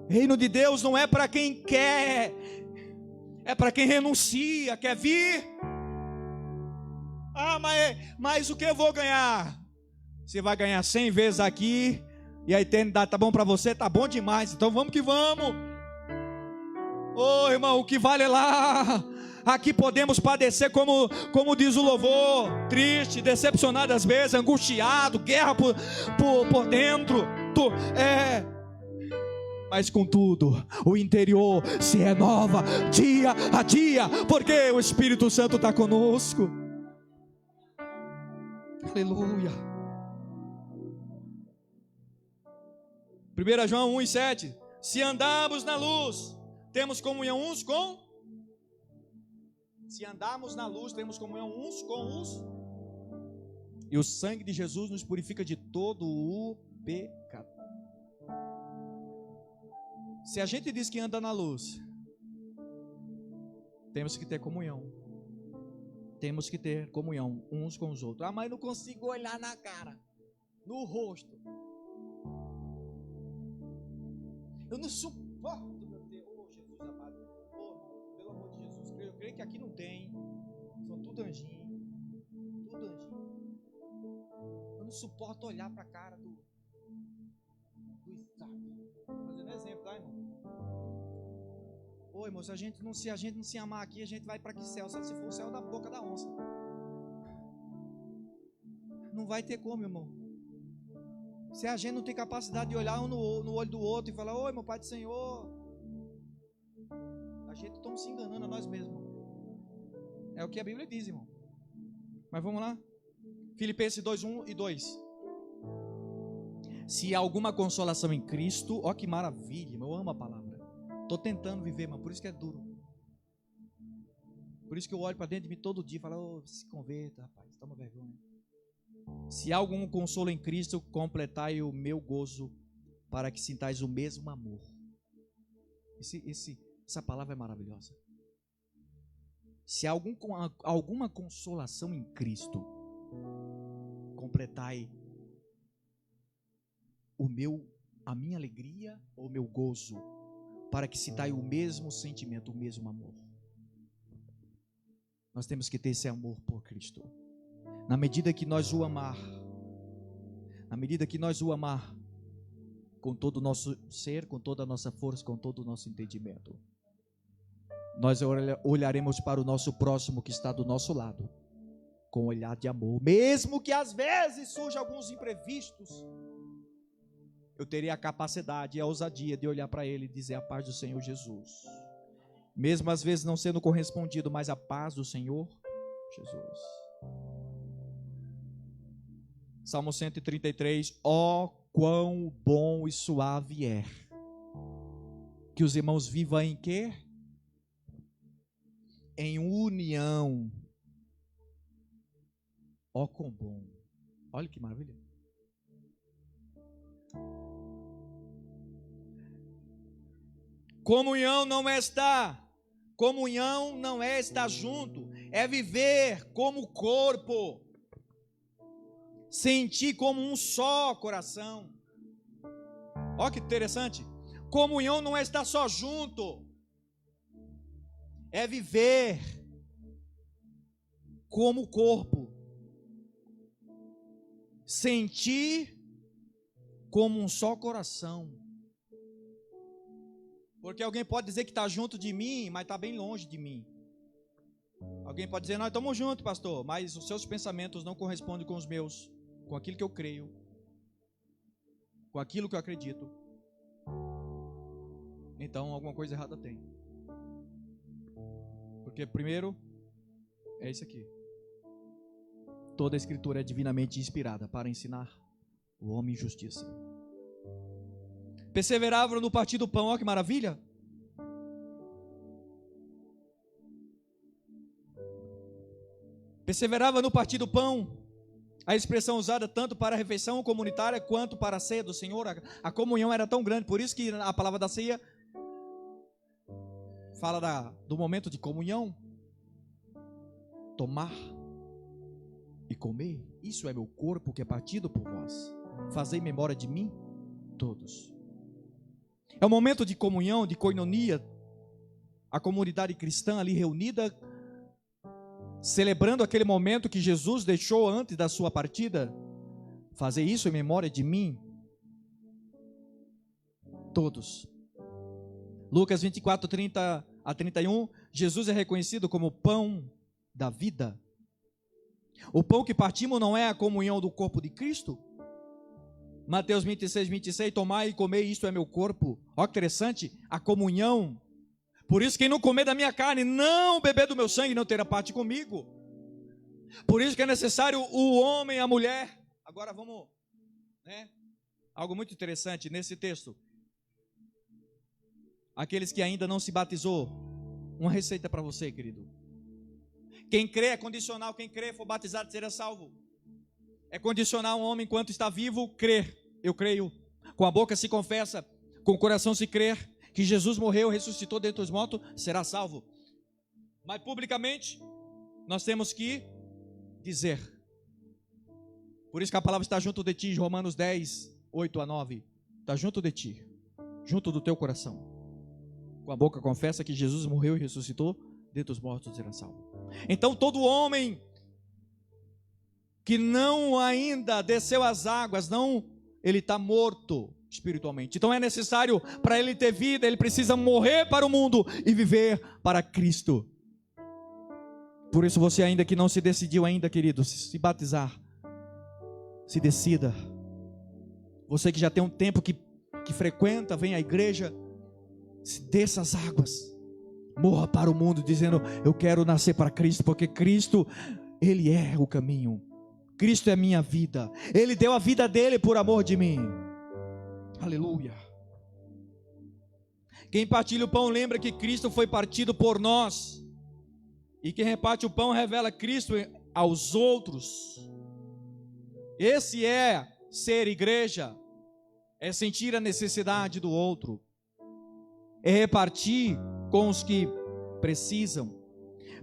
Reino de Deus não é para quem quer, é para quem renuncia. Quer vir? Ah, mas o que eu vou ganhar? Você vai ganhar 100 vezes aqui, e a eternidade tá bom para você? Tá bom demais, então vamos que vamos. Ô, irmão, o que vale é lá. Aqui podemos padecer como diz o louvor, triste, decepcionado às vezes, angustiado, guerra por dentro, mas contudo, o interior se renova dia a dia, porque o Espírito Santo está conosco. Aleluia. 1 João 1,7: se andarmos na luz, temos comunhão uns com... Se andarmos na luz, temos comunhão uns com os... E o sangue de Jesus nos purifica de todo o pecado. Se a gente diz que anda na luz, temos que ter comunhão. Temos que ter comunhão uns com os outros. Ah, mas não consigo olhar na cara, no rosto. Eu não suporto, meu Deus. Oh, Jesus amado. Oh, pelo amor de Jesus. Eu creio que aqui não tem. São tudo anjinho. Tudo anjinho. Eu não suporto olhar para a cara do Isaac. Estou fazendo exemplo, tá, irmão? Ô, irmão, se a gente não se amar aqui, a gente vai para que céu? Só se for o céu da boca da onça. Não vai ter como, irmão. Se a gente não tem capacidade de olhar um no olho do outro e falar: oi, meu Pai do Senhor, a gente está se enganando a nós mesmos. É o que a Bíblia diz, irmão. Mas vamos lá. Filipenses 2:1 e 2. Se há alguma consolação em Cristo, ó que maravilha, eu amo a palavra. Estou tentando viver, mas por isso que é duro. Por isso que eu olho para dentro de mim todo dia e falo: oh, se converta, rapaz, toma vergonha. Se há algum consolo em Cristo, completai o meu gozo, para que sintais o mesmo amor. Essa palavra é maravilhosa. Se há alguma consolação em Cristo, completai a minha alegria ou o meu gozo, para que sintai o mesmo sentimento, o mesmo amor. Nós temos que ter esse amor por Cristo. Na medida que nós o amar, com todo o nosso ser, com toda a nossa força, com todo o nosso entendimento, nós olharemos para o nosso próximo que está do nosso lado, com um olhar de amor, mesmo que às vezes surjam alguns imprevistos. Eu teria a capacidade e a ousadia de olhar para ele e dizer: a paz do Senhor Jesus. Mesmo às vezes não sendo correspondido, mas a paz do Senhor Jesus. Salmo 133. Ó, quão bom e suave é que os irmãos vivam em quê? Em união. Ó, quão bom. Olha que maravilha. Comunhão não é estar junto, é viver como corpo, sentir como um só coração. Olha que interessante. Comunhão não é estar só junto, é viver como corpo, sentir como um só coração. Porque alguém pode dizer que está junto de mim, mas está bem longe de mim. Alguém pode dizer: nós estamos juntos, pastor, mas os seus pensamentos não correspondem com os meus, com aquilo que eu creio, com aquilo que eu acredito. Então alguma coisa errada tem. Porque primeiro é isso aqui: toda a escritura é divinamente inspirada para ensinar o homem em justiça. Perseveravam no partir do pão. Olha que maravilha. Perseverava no partir do pão. A expressão usada tanto para a refeição comunitária quanto para a ceia do Senhor. A comunhão era tão grande, por isso que a palavra da ceia fala do momento de comunhão. Tomar e comer, isso é meu corpo que é partido por vós. Fazei memória de mim todos. É um momento de comunhão, de koinonia, a comunidade cristã ali reunida, celebrando aquele momento que Jesus deixou antes da sua partida. Fazer isso em memória de mim todos. Lucas 24, 30 a 31, Jesus é reconhecido como o pão da vida. O pão que partimos não é a comunhão do corpo de Cristo? Mateus 26, 26, tomai e comei, isto é meu corpo. Olha que interessante, a comunhão. Por isso quem não comer da minha carne, não beber do meu sangue, não terá parte comigo. Por isso que é necessário o homem e a mulher. Agora vamos, algo muito interessante nesse texto. Aqueles que ainda não se batizou, uma receita para você, querido. Quem crê é condicional, quem crê for batizado será salvo. É condicional, um homem enquanto está vivo, crer. Eu creio. Com a boca se confessa, com o coração se crer que Jesus morreu, ressuscitou dentre os mortos, será salvo. Mas publicamente, nós temos que dizer. Por isso que a palavra está junto de ti, Romanos 10, 8 a 9. Está junto de ti, junto do teu coração. Com a boca confessa que Jesus morreu e ressuscitou, dentre os mortos será salvo. Então todo homem que não ainda desceu as águas, ele está morto espiritualmente. Então é necessário, para ele ter vida, ele precisa morrer para o mundo e viver para Cristo. Por isso você ainda que não se decidiu ainda, querido, se batizar, se decida. Você que já tem um tempo que frequenta, vem à igreja, se desça as águas, morra para o mundo dizendo, eu quero nascer para Cristo, porque Cristo, Ele é o caminho, Cristo é a minha vida, Ele deu a vida dele por amor de mim, aleluia. Quem partilha o pão lembra que Cristo foi partido por nós, e quem reparte o pão revela Cristo aos outros. Esse é ser igreja, é sentir a necessidade do outro, é repartir com os que precisam.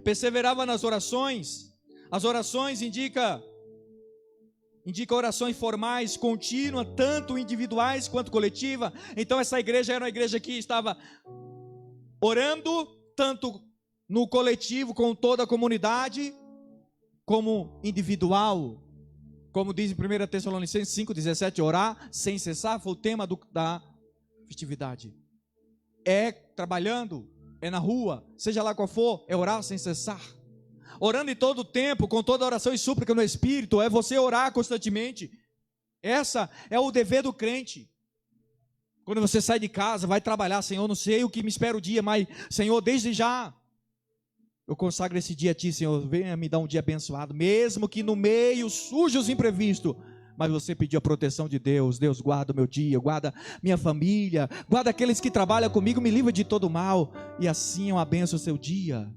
Perseverava nas orações. As orações indica orações formais, contínuas, tanto individuais quanto coletiva. Então essa igreja era uma igreja que estava orando tanto no coletivo com toda a comunidade, como individual. Como diz em 1 Tessalonicenses 5,17, orar sem cessar foi o tema da festividade. É trabalhando, é na rua, seja lá qual for, é orar sem cessar. Orando em todo o tempo, com toda oração e súplica no Espírito, é você orar constantemente. Essa é o dever do crente. Quando você sai de casa, vai trabalhar, Senhor, não sei o que me espera o dia, mas, Senhor, desde já, eu consagro esse dia a Ti, Senhor, venha me dar um dia abençoado, mesmo que no meio surja os imprevistos, mas você pediu a proteção de Deus. Deus, guarda o meu dia, guarda minha família, guarda aqueles que trabalham comigo, me livra de todo mal, e assim eu abençoo o seu dia.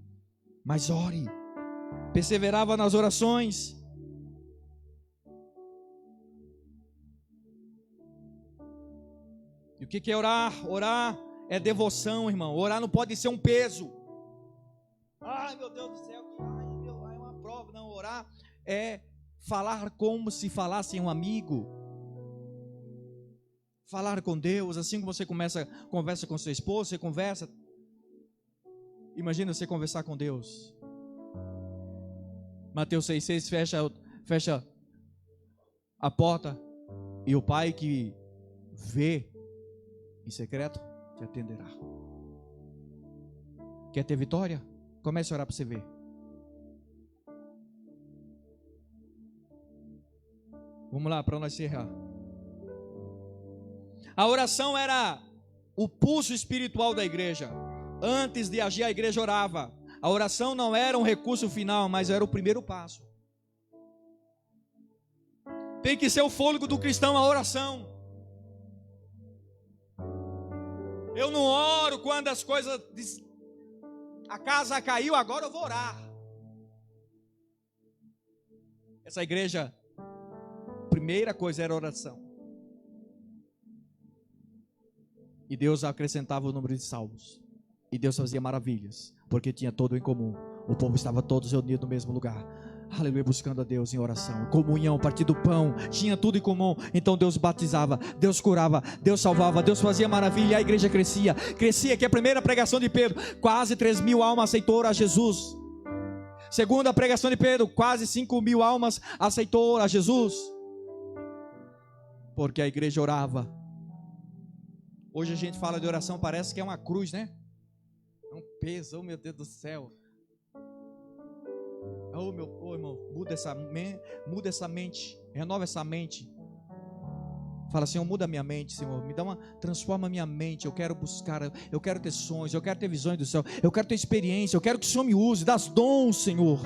Mas ore, perseverava nas orações. E o que é orar? Orar é devoção, irmão. Orar não pode ser um peso. Ai, meu Deus do céu, é uma prova. Não, orar é falar como se falasse um amigo. Falar com Deus, assim como você conversa com sua esposa, você conversa. Imagina você conversar com Deus. Mateus 6,6, fecha a porta, e o Pai que vê em secreto te atenderá. Quer ter vitória? Comece a orar para você ver. Vamos lá, para nós encerrar. A oração era o pulso espiritual da igreja. Antes de agir, a igreja orava. A oração não era um recurso final, mas era o primeiro passo. Tem que ser o fôlego do cristão, a oração. Eu não oro quando as coisas... A casa caiu, agora eu vou orar. Essa igreja, a primeira coisa era oração. E Deus acrescentava o número de salvos. E Deus fazia maravilhas, porque tinha todo em comum. O povo estava todos reunidos no mesmo lugar. Aleluia, buscando a Deus em oração, comunhão, partir do pão, tinha tudo em comum. Então Deus batizava, Deus curava, Deus salvava, Deus fazia maravilha, e a igreja crescia, que a primeira pregação de Pedro, quase 3.000 almas aceitou a Jesus. Segunda pregação de Pedro, quase 5.000 almas aceitou a Jesus, porque a igreja orava. Hoje a gente fala de oração, parece que é uma cruz, né? É um peso, oh meu Deus do céu. Oh meu irmão, muda essa mente, renova essa mente. Fala, Senhor, muda a minha mente, Senhor, transforma a minha mente. Eu quero buscar, eu quero ter sonhos, eu quero ter visões do céu, eu quero ter experiência, eu quero que o Senhor me use, dá dons, Senhor.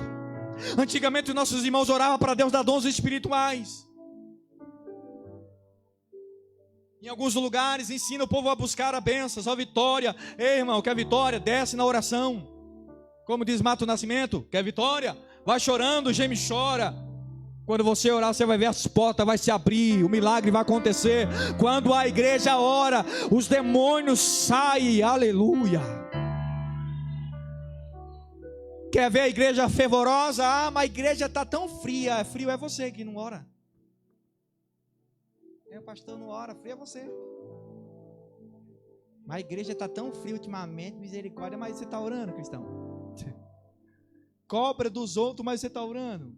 Antigamente nossos irmãos oravam para Deus dar dons espirituais. Em alguns lugares ensina o povo a buscar a bênção, a vitória. Ei, irmão, quer vitória? Desce na oração. Como diz Mato Nascimento, quer vitória? Vai chorando, geme e chora. Quando você orar, você vai ver as portas vai se abrir, o milagre vai acontecer. Quando a igreja ora, os demônios saem, aleluia. Quer ver a igreja fervorosa? Ah, mas a igreja está tão fria. Frio é você que não ora. O pastor não ora, frio é você. Mas a igreja está tão fria ultimamente, misericórdia, mas você está orando, cristão? Cobra dos outros, mas você está orando?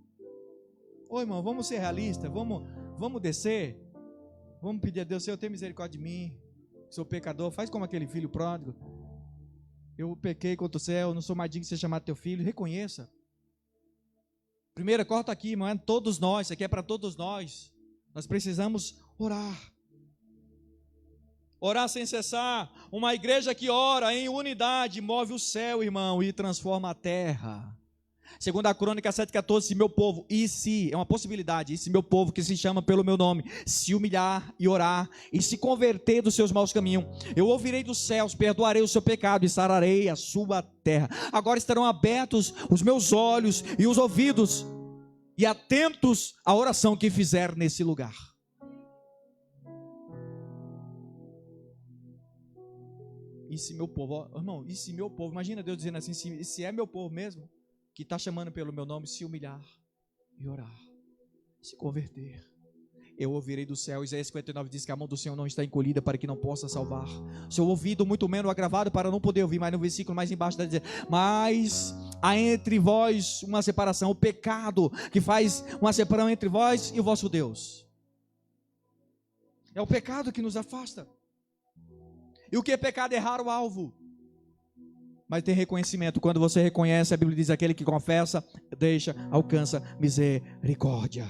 Ô irmão, vamos ser realistas, vamos descer, vamos pedir a Deus, Senhor, tenha misericórdia de mim, sou pecador, faz como aquele filho pródigo, eu pequei contra o céu, não sou mais digno de ser chamado teu filho, reconheça. Primeiro, corta aqui, irmão, é todos nós, isso aqui é para todos nós precisamos orar. Orar sem cessar. Uma igreja que ora em unidade move o céu, irmão, e transforma a terra. Segundo a Crônica 7,14, se meu povo, e se, é uma possibilidade, e se meu povo que se chama pelo meu nome, se humilhar e orar, e se converter dos seus maus caminhos, eu ouvirei dos céus, perdoarei o seu pecado e sararei a sua terra. Agora estarão abertos os meus olhos e os ouvidos, e atentos à oração que fizer nesse lugar. E se meu povo, ó, irmão, e se meu povo, imagina Deus dizendo assim, se é meu povo mesmo, que está chamando pelo meu nome, se humilhar e orar, se converter, eu ouvirei do céu. Isaías 59 diz que a mão do Senhor não está encolhida para que não possa salvar, seu ouvido muito menos agravado para não poder ouvir. Mas no versículo mais embaixo está dizendo, mas há entre vós uma separação, o pecado que faz uma separação entre vós e o vosso Deus, é o pecado que nos afasta. E o que é pecado? Errar o alvo. Mas tem reconhecimento. Quando você reconhece, a Bíblia diz, aquele que confessa, deixa, alcança misericórdia.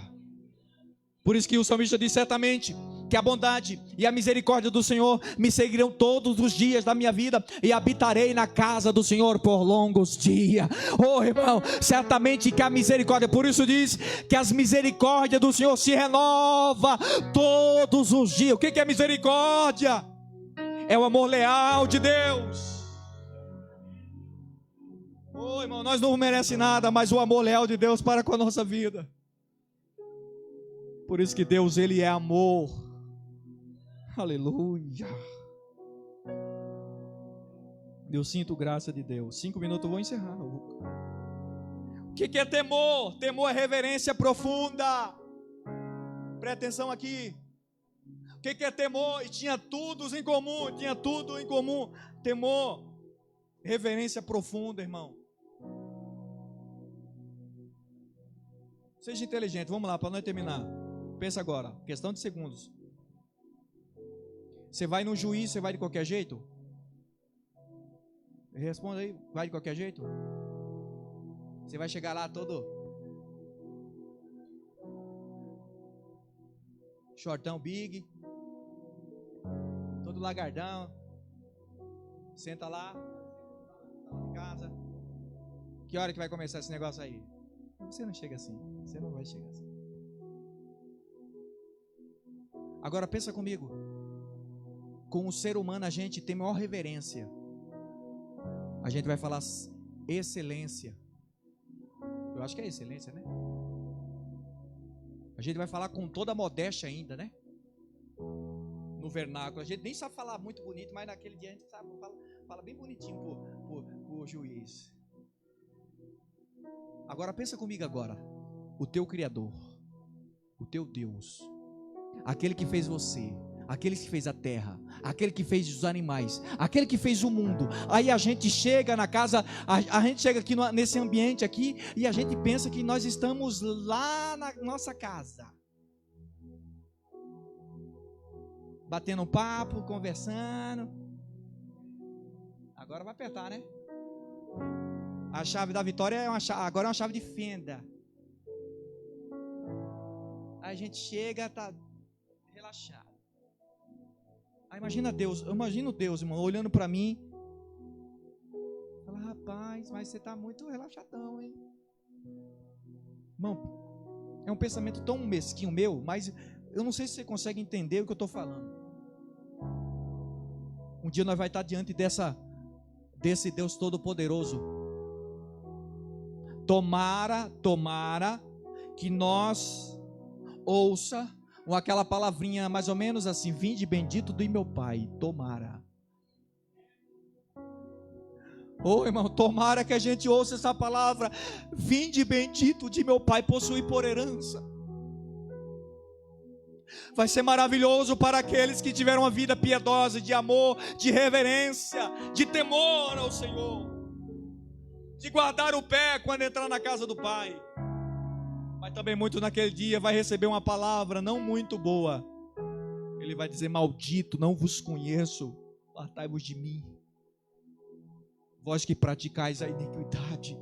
Por isso que o salmista diz, certamente que a bondade e a misericórdia do Senhor me seguirão todos os dias da minha vida, e habitarei na casa do Senhor por longos dias. Oh irmão, certamente que a misericórdia, por isso diz que as misericórdias do Senhor se renova todos os dias. O que é misericórdia? É o amor leal de Deus. Oh, irmão, nós não merecemos nada, mas o amor leal de Deus para com a nossa vida. Por isso que Deus, Ele é amor. Aleluia. Eu sinto graça de Deus. 5 minutos eu vou encerrar. O que é temor? Temor é reverência profunda. Presta atenção aqui. O que é temor? E tinha tudo em comum. Tinha tudo em comum. Temor, reverência profunda, irmão. Seja inteligente, vamos lá, para nós terminar. Pensa agora, questão de segundos. Você vai no juiz, você vai de qualquer jeito? Responda aí, vai de qualquer jeito? Você vai chegar lá todo shortão big, todo lagardão, senta lá, em casa. Que hora que vai começar esse negócio aí? Você não chega assim, você não vai chegar assim. Agora pensa comigo, com o ser humano a gente tem maior reverência, a gente vai falar excelência, eu acho que é excelência, né? A gente vai falar com toda a modéstia ainda, né? No vernáculo, a gente nem sabe falar muito bonito, mas naquele dia a gente sabe, fala bem bonitinho pro juiz. Agora pensa comigo agora, o teu Criador, o teu Deus, aquele que fez você, aquele que fez a terra, aquele que fez os animais, aquele que fez o mundo. Aí a gente chega na casa, a gente chega aqui nesse ambiente aqui, e a gente pensa que nós estamos lá na nossa casa, batendo um papo, conversando. Agora vai apertar, né? A chave da vitória agora é uma chave de fenda. Aí a gente chega, tá relaxado. Aí imagina Deus, eu imagino Deus, irmão, olhando para mim. Fala, rapaz, mas você tá muito relaxadão, hein? Irmão, é um pensamento tão mesquinho meu, mas eu não sei se você consegue entender o que eu estou falando. Um dia nós vamos estar diante desse Deus Todo-Poderoso. Tomara que nós ouça aquela palavrinha mais ou menos assim: vinde bendito do meu Pai. Tomara. Irmão, tomara que a gente ouça essa palavra: vinde bendito de meu Pai, possui por herança. Vai ser maravilhoso para aqueles que tiveram uma vida piedosa, de amor, de reverência, de temor ao Senhor, de guardar o pé quando entrar na casa do Pai. Mas também muito naquele dia vai receber uma palavra não muito boa. Ele vai dizer: maldito, não vos conheço, apartai-vos de mim, vós que praticais a iniquidade.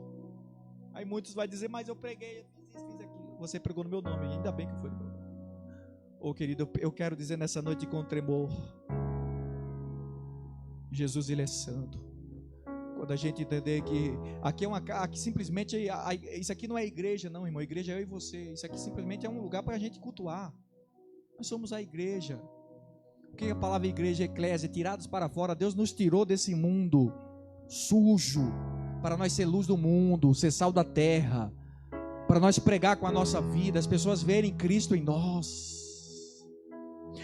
Aí muitos vão dizer: mas eu preguei, fiz aquilo. Você pregou no meu nome, ainda bem que foi no meu nome. Querido, eu quero dizer nessa noite com tremor: Jesus, Ele é santo. Quando a gente entender que aqui simplesmente, isso aqui não é igreja não, irmão. A igreja é eu e você. Isso aqui simplesmente é um lugar para a gente cultuar. Nós somos a igreja. O que a palavra igreja, eclésia, tirados para fora? Deus nos tirou desse mundo sujo, para nós ser luz do mundo, ser sal da terra, para nós pregar com a nossa vida, as pessoas verem Cristo em nós.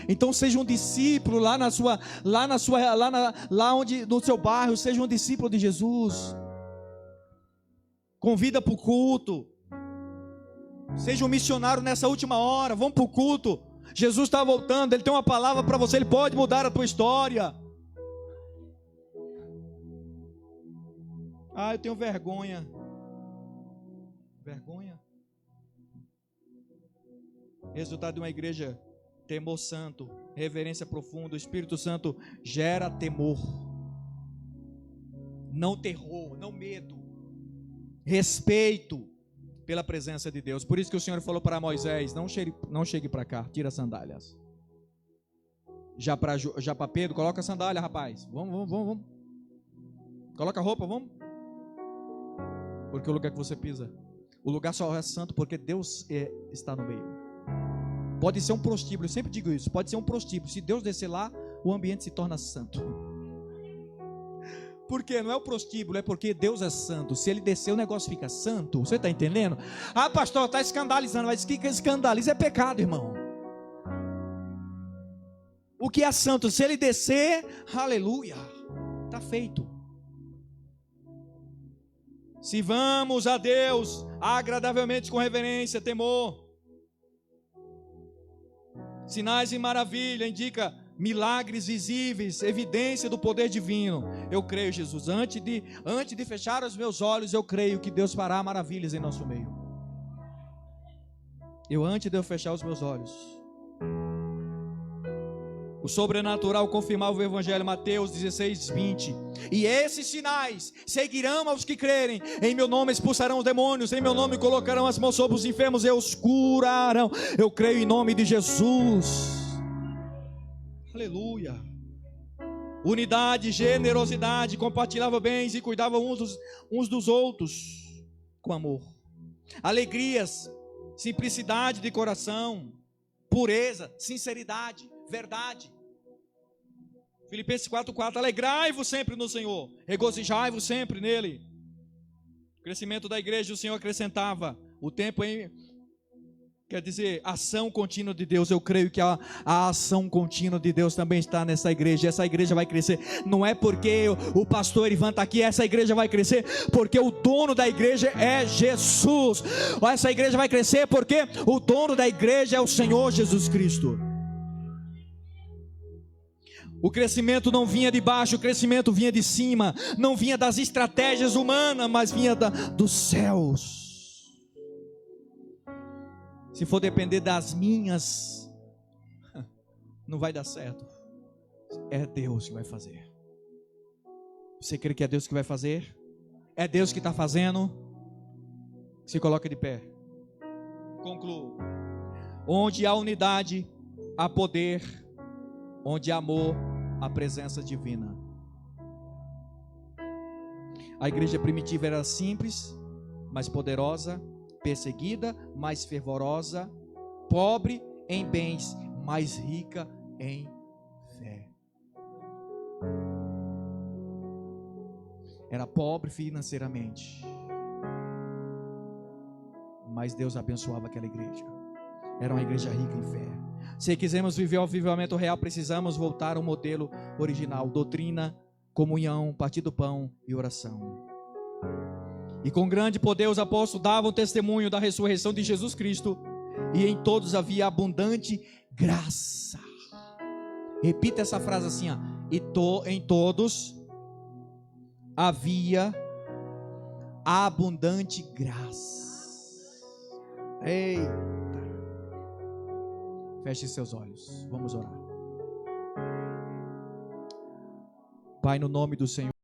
Então seja um discípulo lá onde no seu bairro, seja um discípulo de Jesus. Convida para o culto. Seja um missionário nessa última hora. Vamos para o culto. Jesus está voltando, Ele tem uma palavra para você, Ele pode mudar a tua história. Eu tenho vergonha. Vergonha? Resultado de uma igreja: temor santo, reverência profunda. O Espírito Santo gera temor, não terror, não medo, respeito pela presença de Deus. Por isso que o Senhor falou para Moisés: não chegue para cá, tira as sandálias. Já para Pedro: coloca a sandália, rapaz, vamos. Coloca a roupa, vamos. Porque o lugar que você pisa, o lugar só é santo porque Deus está no meio. Pode ser um prostíbulo, eu sempre digo isso, pode ser um prostíbulo. Se Deus descer lá, o ambiente se torna santo. Por quê? Não é o prostíbulo, é porque Deus é santo. Se Ele descer, o negócio fica santo. Você está entendendo? Pastor, está escandalizando. Mas o que escandaliza é pecado, irmão. O que é santo? Se Ele descer, aleluia, está feito. Se vamos a Deus agradavelmente, com reverência, temor. Sinais e maravilha indica milagres visíveis, evidência do poder divino. Eu creio, Jesus, antes de fechar os meus olhos, eu creio que Deus fará maravilhas em nosso meio. Antes de eu fechar os meus olhos, o sobrenatural confirmava o Evangelho, Mateus 16, 20. E esses sinais seguirão aos que crerem. Em meu nome expulsarão os demônios, em meu nome colocarão as mãos sobre os enfermos e os curarão. Eu creio em nome de Jesus. Aleluia. Unidade, generosidade, compartilhavam bens e cuidavam uns dos outros com amor. Alegrias, simplicidade de coração, pureza, sinceridade, verdade. Filipenses 4:4, alegrai-vos sempre no Senhor, regozijai-vos sempre nele. O crescimento da igreja, o Senhor acrescentava o tempo em, quer dizer, ação contínua de Deus. Eu creio que a ação contínua de Deus também está nessa igreja. Essa igreja vai crescer, não é porque o pastor Ivan está aqui, essa igreja vai crescer porque o dono da igreja é Jesus. Essa igreja vai crescer porque o dono da igreja é o Senhor Jesus Cristo. O crescimento não vinha de baixo, o crescimento vinha de cima. Não vinha das estratégias humanas, mas vinha dos céus. Se for depender das minhas, não vai dar certo. É Deus que vai fazer. Você crê que é Deus que vai fazer? É Deus que está fazendo? Se coloca de pé. Concluo. Onde há unidade, há poder. Onde há amor, há presença divina. A igreja primitiva era simples, mas poderosa, perseguida, mais fervorosa, pobre em bens, mais rica em fé. era pobre financeiramente, mas Deus abençoava aquela igreja. Era uma igreja rica em fé. Se quisermos viver o avivamento real, precisamos voltar ao modelo original: doutrina, comunhão, partir do pão e oração. E com grande poder os apóstolos davam testemunho da ressurreição de Jesus Cristo, e em todos havia abundante graça. Repita essa frase assim, ó. Em todos havia abundante graça. Eita. Feche seus olhos, vamos orar. Pai, no nome do Senhor.